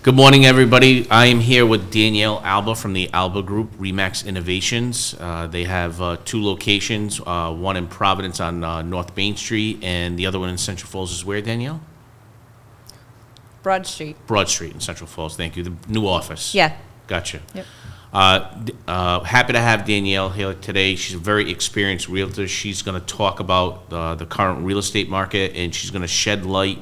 Good morning, everybody. I am here with Danielle Alba from the Alba Group, Remax Innovations. They have two locations, one in Providence on North Main Street, and the other one in Central Falls is where, Danielle? Broad Street. Broad Street in Central Falls, thank you. The new office. Yeah. Gotcha. Yep. Happy to have Danielle here today. She's a very experienced realtor. She's going to talk about the current real estate market, and she's going to shed light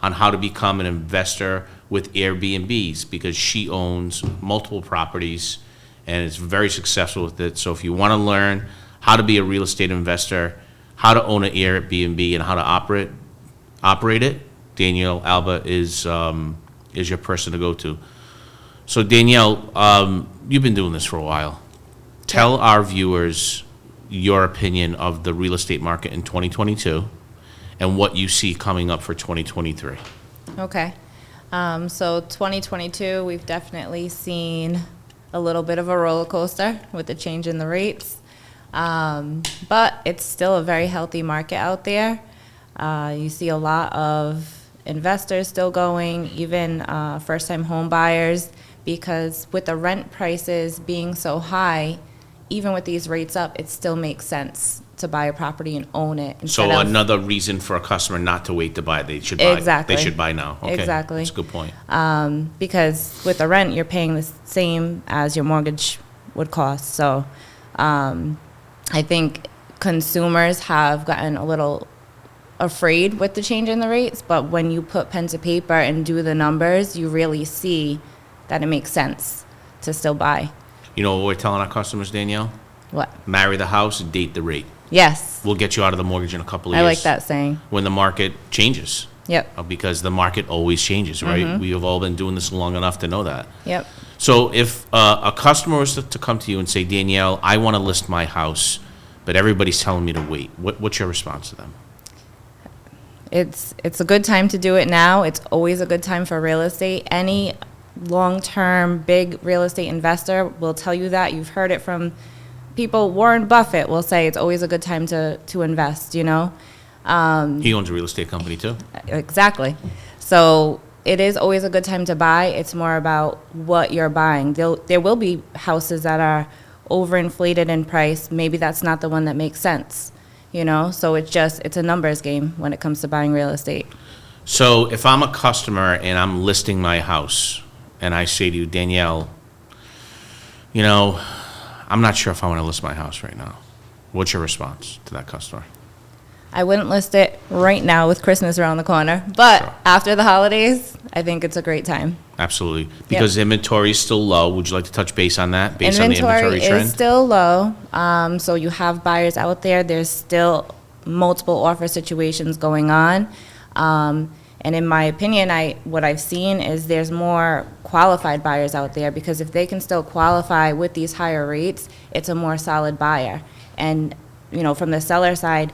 on how to become an investor with Airbnbs, because she owns multiple properties and is very successful with it. So if you want to learn how to be a real estate investor, how to own an Airbnb, and how to operate it, Danielle Alba is your person to go to. So Danielle, you've been doing this for a while. Tell our viewers your opinion of the real estate market in 2022 and what you see coming up for 2023. Okay. So 2022, we've definitely seen a little bit of a roller coaster with the change in the rates. But it's still a very healthy market out there. You see a lot of investors still going, even first-time home buyers, because with the rent prices being so high, even with these rates up, it still makes sense to buy a property and own it. So another reason for a customer not to wait to buy, they should buy. Exactly. They should buy now. Okay. Exactly. That's a good point. Because with the rent, you're paying the same as your mortgage would cost. So I think consumers have gotten a little afraid with the change in the rates, but when you put pen to paper and do the numbers, you really see that it makes sense to still buy. You know what we're telling our customers, Danielle? What? Marry the house, date the rate. Yes. We'll get you out of the mortgage in a couple of years. I like that saying. When the market changes. Yep. Because the market always changes, right? We have all been doing this long enough to know that. Yep. So if a customer was to come to you and say, Danielle, I want to list my house, but everybody's telling me to wait, what's your response to them? It's a good time to do it now. It's always a good time for real estate. Any long-term big real estate investor will tell you that. You've heard it from people. Warren Buffett will say it's always a good time to invest, you know. He owns a real estate company too. Exactly. So it is always a good time to buy. It's more about what you're buying. There will be houses that are overinflated in price. Maybe that's not the one that makes sense, you know. So it's a numbers game when it comes to buying real estate. So if I'm a customer and I'm listing my house and I say to you, Danielle, you know, I'm not sure if I want to list my house right now, what's your response to that customer? I wouldn't list it right now with Christmas around the corner, but Sure. After the holidays, I think it's a great time. Absolutely. Because inventory is still low. Would you like to touch base on that based on the inventory trend? Is still low, so you have buyers out there. There's still multiple offer situations going on. And in my opinion, what I've seen is there's more qualified buyers out there, because if they can still qualify with these higher rates, it's a more solid buyer. And, you know, from the seller side,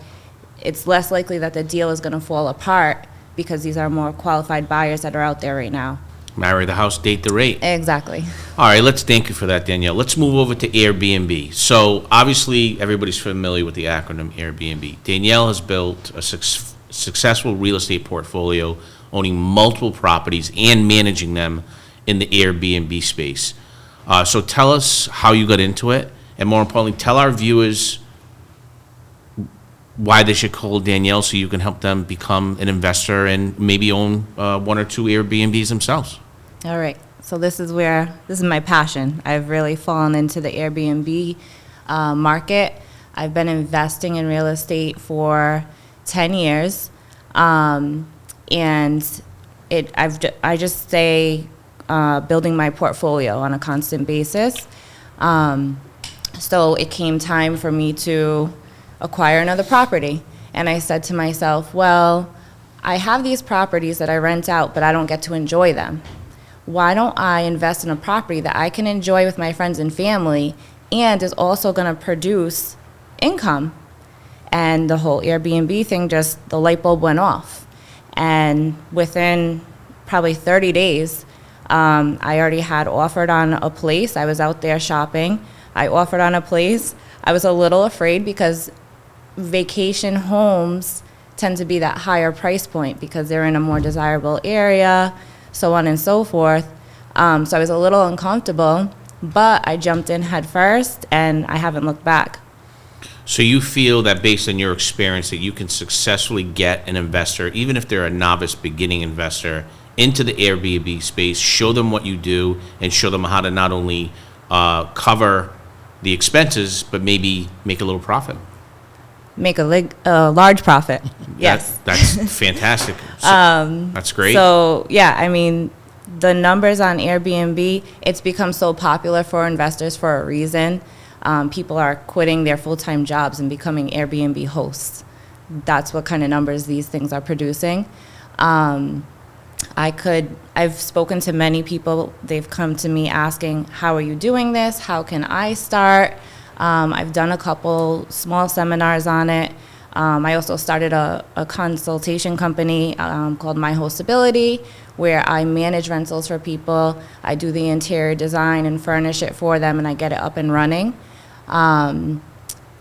it's less likely that the deal is going to fall apart because these are more qualified buyers that are out there right now. Marry the house, date the rate. Exactly. All right, thank you for that, Danielle. Let's move over to Airbnb. So obviously, everybody's familiar with the acronym Airbnb. Danielle has built a successful real estate portfolio, owning multiple properties and managing them in the Airbnb space. So tell us how you got into it, and more importantly, tell our viewers why they should call Danielle so you can help them become an investor and maybe own one or two Airbnbs themselves. All right. So this is my passion. I've really fallen into the Airbnb market. I've been investing in real estate for 10 years. And I just stay building my portfolio on a constant basis. So it came time for me to acquire another property. And I said to myself, well, I have these properties that I rent out, but I don't get to enjoy them. Why don't I invest in a property that I can enjoy with my friends and family and is also going to produce income? And the whole Airbnb thing, just the light bulb went off. And within probably 30 days, I already had offered on a place. I was out there shopping. I offered on a place. I was a little afraid because vacation homes tend to be that higher price point because they're in a more desirable area, so on and so forth. So I was a little uncomfortable, but I jumped in head first, and I haven't looked back. So you feel that based on your experience that you can successfully get an investor, even if they're a novice beginning investor, into the Airbnb space, show them what you do, and show them how to not only cover the expenses, but maybe make a little profit. Make a large profit. Yes. That's fantastic. That's great. So, yeah, I mean, the numbers on Airbnb, it's become so popular for investors for a reason. People are quitting their full-time jobs and becoming Airbnb hosts. That's what kind of numbers these things are producing. I've spoken to many people. They've come to me asking, how are you doing this? How can I start? I've done a couple small seminars on it. I also started a consultation company called My Hostability, where I manage rentals for people. I do the interior design and furnish it for them, and I get it up and running.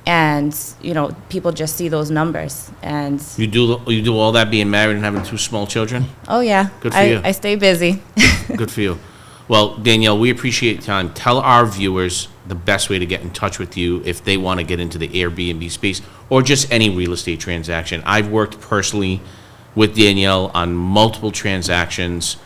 And, you know, people just see those numbers. And You do all that being married and having 2 small children? oh, yeah. Good for you. I stay busy. Good for you. Well, Danielle, we appreciate your time. Tell our viewers the best way to get in touch with you if they want to get into the Airbnb space or just any real estate transaction. I've worked personally with Danielle on multiple transactions.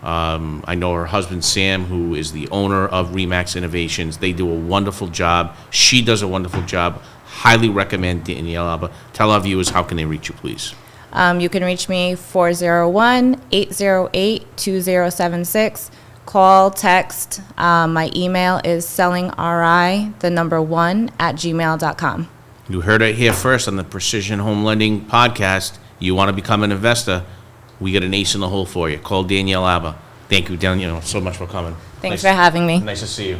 I know her husband, Sam, who is the owner of Remax Innovations. They do a wonderful job. She does a wonderful job. Highly recommend Danielle Alba. Tell our viewers how can they reach you, please. You can reach me 401-808-2076. Call, text. My email is sellingri1@gmail.com. You heard it here first on the Precision Home Lending Podcast. You want to become an investor, we got an ace in the hole for you. Call Danielle Alba. Thank you, Danielle, so much for coming. Thanks for having me. Nice to see you.